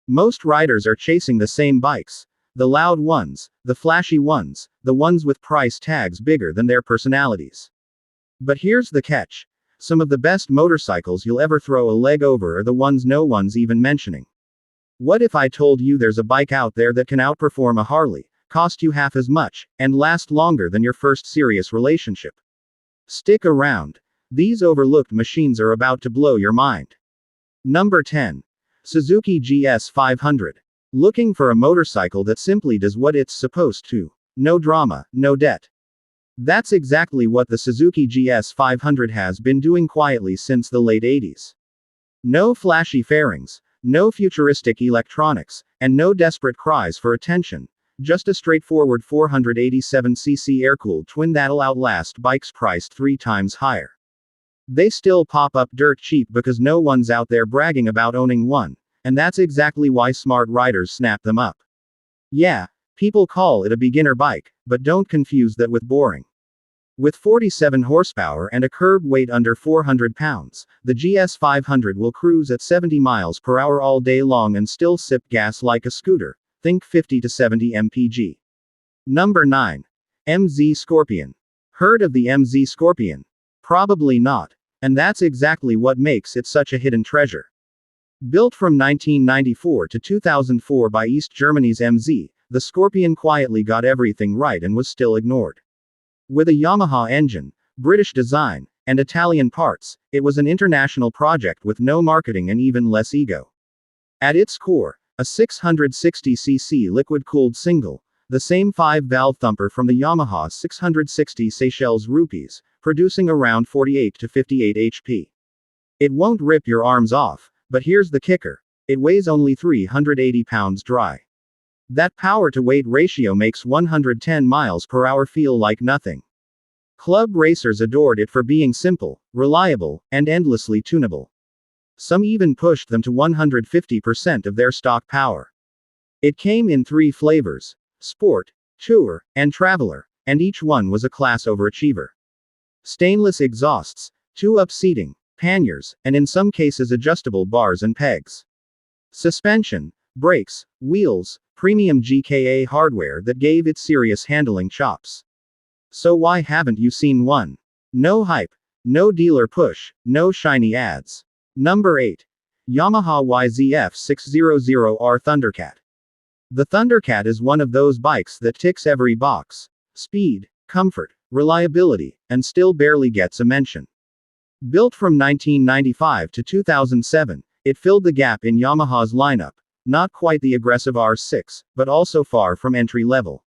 Most riders are chasing the same bikes. The loud ones, the flashy ones, the ones with price tags bigger than their personalities. But here's the catch. Some of the best motorcycles you'll ever throw a leg over are the ones no one's even mentioning. What if I told you there's a bike out there that can outperform a Harley, cost you half as much, and last longer than your first serious relationship? Stick around. These overlooked machines are about to blow your mind. Number 10. Suzuki GS 500. Looking for a motorcycle that simply does what it's supposed to. No drama, no debt. That's exactly what the Suzuki GS 500 has been doing quietly since the late 80s. No flashy fairings, no futuristic electronics, and no desperate cries for attention. Just a straightforward 487cc air-cooled twin that'll outlast bikes priced 3 times higher. They still pop up dirt cheap because no one's out there bragging about owning one, and that's exactly why smart riders snap them up. Yeah, people call it a beginner bike, but don't confuse that with boring. With 47 horsepower and a curb weight under 400 pounds, the GS 500 will cruise at 70 miles per hour all day long and still sip gas like a scooter. Think 50 to 70 mpg. Number 9. MZ Scorpion. Heard of the MZ Scorpion? Probably not. And that's exactly what makes it such a hidden treasure. Built from 1994 to 2004 by East Germany's MZ, the Scorpion quietly got everything right and was still ignored. With a Yamaha engine, British design, and Italian parts, it was an international project with no marketing and even less ego. At its core, a 660cc liquid-cooled single, the same 5-valve thumper from the Yamaha 660 Seychelles rupees, producing around 48 to 58 HP. It won't rip your arms off, but here's the kicker. It weighs only 380 pounds dry. That power-to-weight ratio makes 110 miles per hour feel like nothing. Club racers adored it for being simple, reliable, and endlessly tunable. Some even pushed them to 150% of their stock power. It came in 3 flavors: Sport, Tour, and Traveler, and each one was a class overachiever. Stainless exhausts, 2-up seating, panniers, and in some cases adjustable bars and pegs. Suspension, brakes, wheels, premium GKA hardware that gave it serious handling chops. So why haven't you seen one? No hype, no dealer push, no shiny ads. Number 8. Yamaha YZF-600R Thundercat. The Thundercat is one of those bikes that ticks every box: speed, comfort, reliability, and still barely gets a mention. Built from 1995 to 2007, it filled the gap in Yamaha's lineup. Not quite the aggressive R6, but also far from entry level.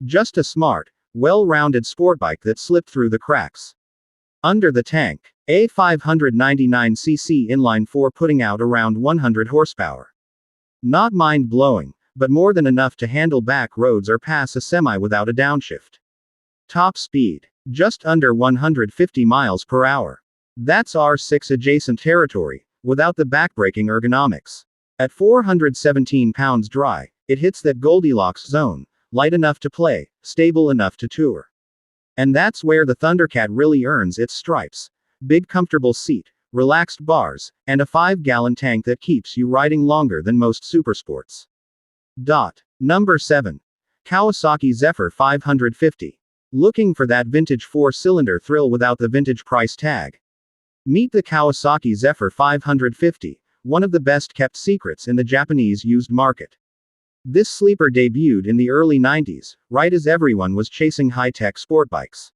Just a smart, well-rounded sportbike that slipped through the cracks. Under the tank, a 599cc inline-4 putting out around 100 horsepower. Not mind-blowing, but more than enough to handle back roads or pass a semi without a downshift. Top speed, just under 150 miles per hour. That's R6 adjacent territory, without the backbreaking ergonomics. At 417 pounds dry, it hits that Goldilocks zone: light enough to play, stable enough to tour. And that's where the Thundercat really earns its stripes. Big comfortable seat, relaxed bars, and a 5-gallon tank that keeps you riding longer than most supersports. Number 7. Kawasaki Zephyr 550. Looking for that vintage 4-cylinder thrill without the vintage price tag? Meet the Kawasaki Zephyr 550, one of the best-kept secrets in the Japanese used market. This sleeper debuted in the early 90s, right as everyone was chasing high-tech sport bikes.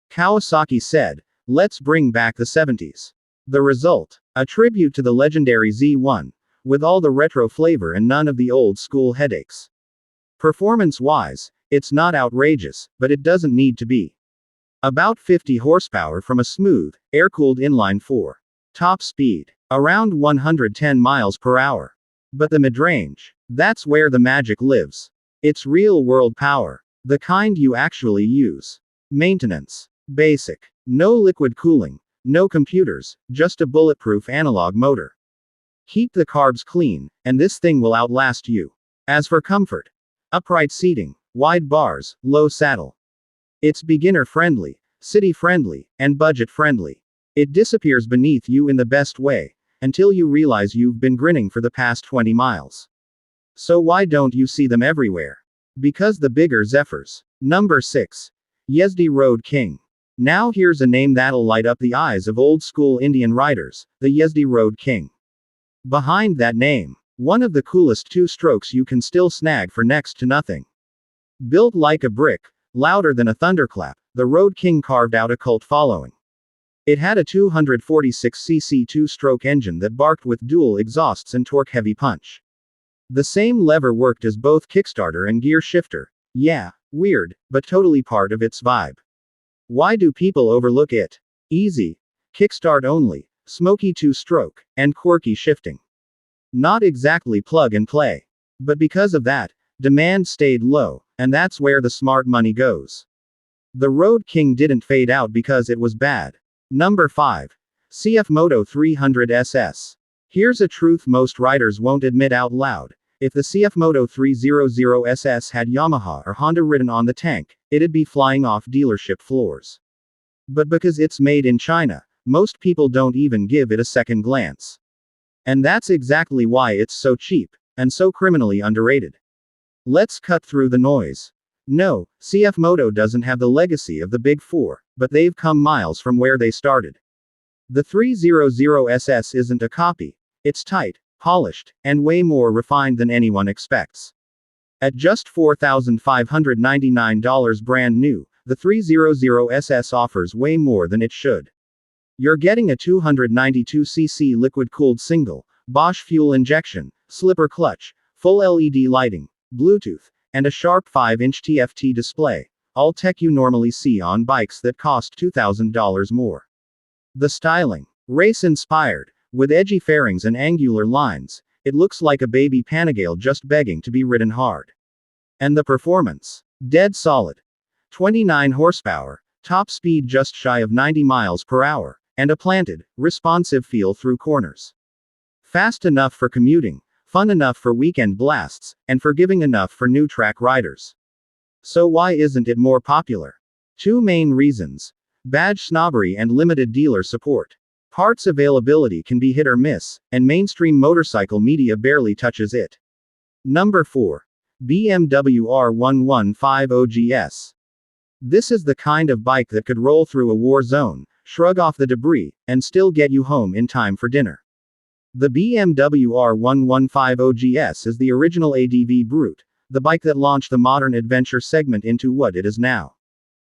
Kawasaki said, "Let's bring back the 70s. The result? A tribute to the legendary Z1, with all the retro flavor and none of the old-school headaches. Performance-wise, it's not outrageous, but it doesn't need to be. About 50 horsepower from a smooth, air-cooled inline-4. Top speed, around 110 miles per hour. But the mid-range, that's where the magic lives. It's real-world power. The kind you actually use. Maintenance. Basic. No liquid cooling. No computers, just a bulletproof analog motor. Keep the carbs clean, and this thing will outlast you. As for comfort, upright seating, wide bars, low saddle. It's beginner-friendly, city-friendly, and budget-friendly. It disappears beneath you in the best way, until you realize you've been grinning for the past 20 miles. So why don't you see them everywhere? Because the bigger Zephyrs. Number 6. Yezdi Road King. Now here's a name that'll light up the eyes of old school Indian riders, the Yezdi Road King. Behind that name, one of the coolest two-strokes you can still snag for next to nothing. Built like a brick, louder than a thunderclap, the Road King carved out a cult following. It had a 246cc two-stroke engine that barked with dual exhausts and torque-heavy punch. The same lever worked as both kickstarter and gear shifter. Yeah, weird, but totally part of its vibe. Why do people overlook it? Easy. Kickstart only, smoky two-stroke, and quirky shifting. Not exactly plug and play. But because of that, demand stayed low, and that's where the smart money goes. The Road King didn't fade out because it was bad. Number 5. CFMoto 300SS. Here's a truth most riders won't admit out loud. If the CFMoto 300SS had Yamaha or Honda written on the tank, it'd be flying off dealership floors. But because it's made in China, most people don't even give it a second glance. And that's exactly why it's so cheap, and so criminally underrated. Let's cut through the noise. No, CFMoto doesn't have the legacy of the Big Four, but they've come miles from where they started. The 300SS isn't a copy. It's tight, polished, and way more refined than anyone expects. At just $4,599 brand new, the 300SS offers way more than it should. You're getting a 292cc liquid-cooled single, Bosch fuel injection, slipper clutch, full LED lighting, Bluetooth, and a sharp 5-inch TFT display, all tech you normally see on bikes that cost $2,000 more. The styling, race-inspired, with edgy fairings and angular lines, it looks like a baby Panigale just begging to be ridden hard. And the performance? Dead solid. 29 horsepower, top speed just shy of 90 miles per hour, and a planted, responsive feel through corners. Fast enough for commuting, fun enough for weekend blasts, and forgiving enough for new track riders. So why isn't it more popular? Two main reasons: badge snobbery and limited dealer support. Parts availability can be hit or miss, and mainstream motorcycle media barely touches it. Number 4. BMW R115 OGS. This is the kind of bike that could roll through a war zone, shrug off the debris, and still get you home in time for dinner. The BMW R115 OGS is the original ADV Brute, the bike that launched the modern adventure segment into what it is now.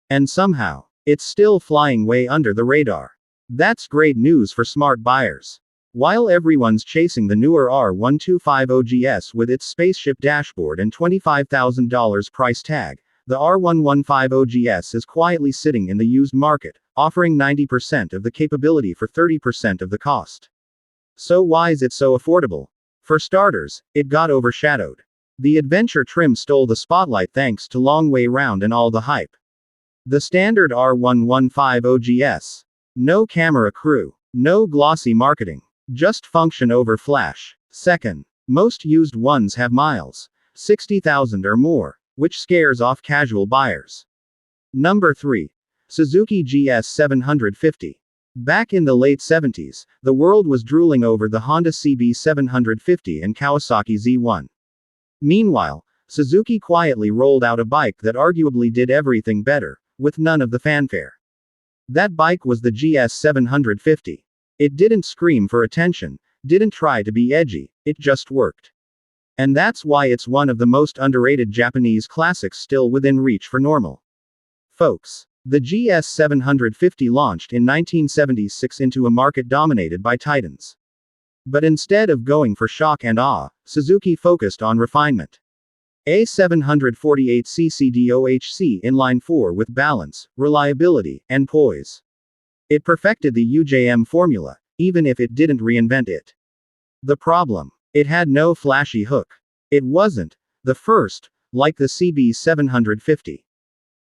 And somehow, it's still flying way under the radar. That's great news for smart buyers. While everyone's chasing the newer R125 OGS with its spaceship dashboard and $25,000 price tag, the R115 OGS is quietly sitting in the used market, offering 90% of the capability for 30% of the cost. So why is it so affordable? For starters, it got overshadowed. The adventure trim stole the spotlight thanks to long way round and all the hype. The standard R115 OGS. No camera crew. No glossy marketing. Just function over flash. Second, most used ones have miles. 60,000 or more, which scares off casual buyers. Number 3. Suzuki GS 750. Back in the late 70s, the world was drooling over the Honda CB 750 and Kawasaki Z1. Meanwhile, Suzuki quietly rolled out a bike that arguably did everything better, with none of the fanfare. That bike was the GS 750. It didn't scream for attention, didn't try to be edgy, it just worked. And that's why it's one of the most underrated Japanese classics still within reach for normal folks. The GS 750 launched in 1976 into a market dominated by titans. But instead of going for shock and awe, Suzuki focused on refinement. A 748cc DOHC inline 4 with balance, reliability, and poise. It perfected the UJM formula, even if it didn't reinvent it. The problem? It had no flashy hook. It wasn't the first, like the CB 750.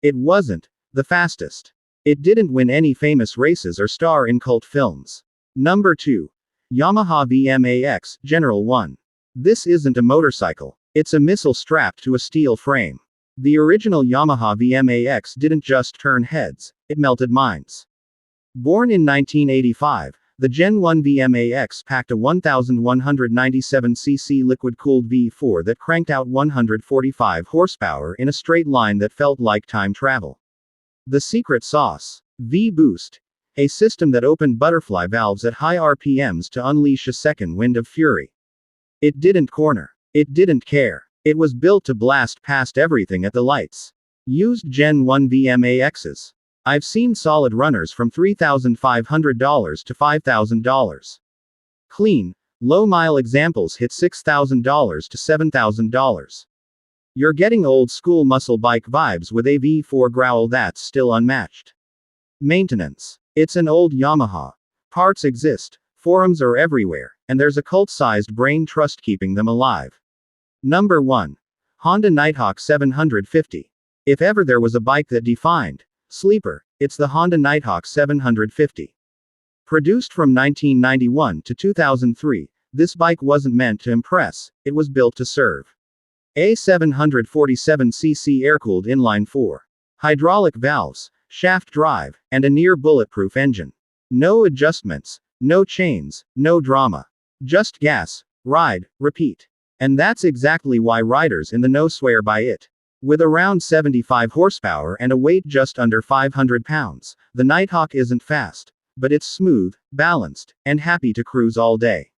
It wasn't the fastest. It didn't win any famous races or star in cult films. Number 2. Yamaha VMAX, General 1. This isn't a motorcycle. It's a missile strapped to a steel frame. The original Yamaha VMAX didn't just turn heads, it melted minds. Born in 1985, The Gen 1 VMAX packed a 1197cc liquid-cooled V4 that cranked out 145 horsepower in a straight line that felt like time travel. The secret sauce: V-Boost. A system that opened butterfly valves at high RPMs to unleash a second wind of fury. It didn't corner. It didn't care. It was built to blast past everything at the lights. Used Gen 1 VMAXs. I've seen solid runners from $3,500 to $5,000. Clean, low-mile examples hit $6,000 to $7,000. You're getting old-school muscle bike vibes with a V4 growl that's still unmatched. Maintenance. It's an old Yamaha. Parts exist, forums are everywhere, and there's a cult-sized brain trust keeping them alive. Number 1. Honda Nighthawk 750. If ever there was a bike that defined sleeper, it's the Honda Nighthawk 750. Produced from 1991 to 2003, this bike wasn't meant to impress, it was built to serve. A 747cc air-cooled inline-4. Hydraulic valves, shaft drive, and a near-bulletproof engine. No adjustments, no chains, no drama. Just gas, ride, repeat. And that's exactly why riders in the know swear by it. With around 75 horsepower and a weight just under 500 pounds, the Nighthawk isn't fast, but it's smooth, balanced, and happy to cruise all day.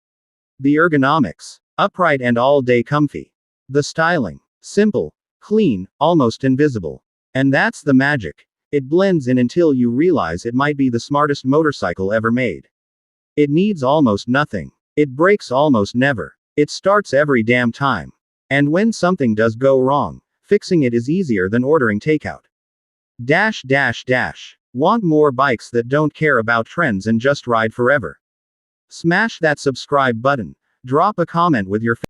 The ergonomics: upright and all-day comfy. The styling: simple, clean, almost invisible. And that's the magic. It blends in until you realize it might be the smartest motorcycle ever made. It needs almost nothing. It breaks almost never. It starts every damn time. And when something does go wrong, fixing it is easier than ordering takeout. Want more bikes that don't care about trends and just ride forever? Smash that subscribe button. Drop a comment with your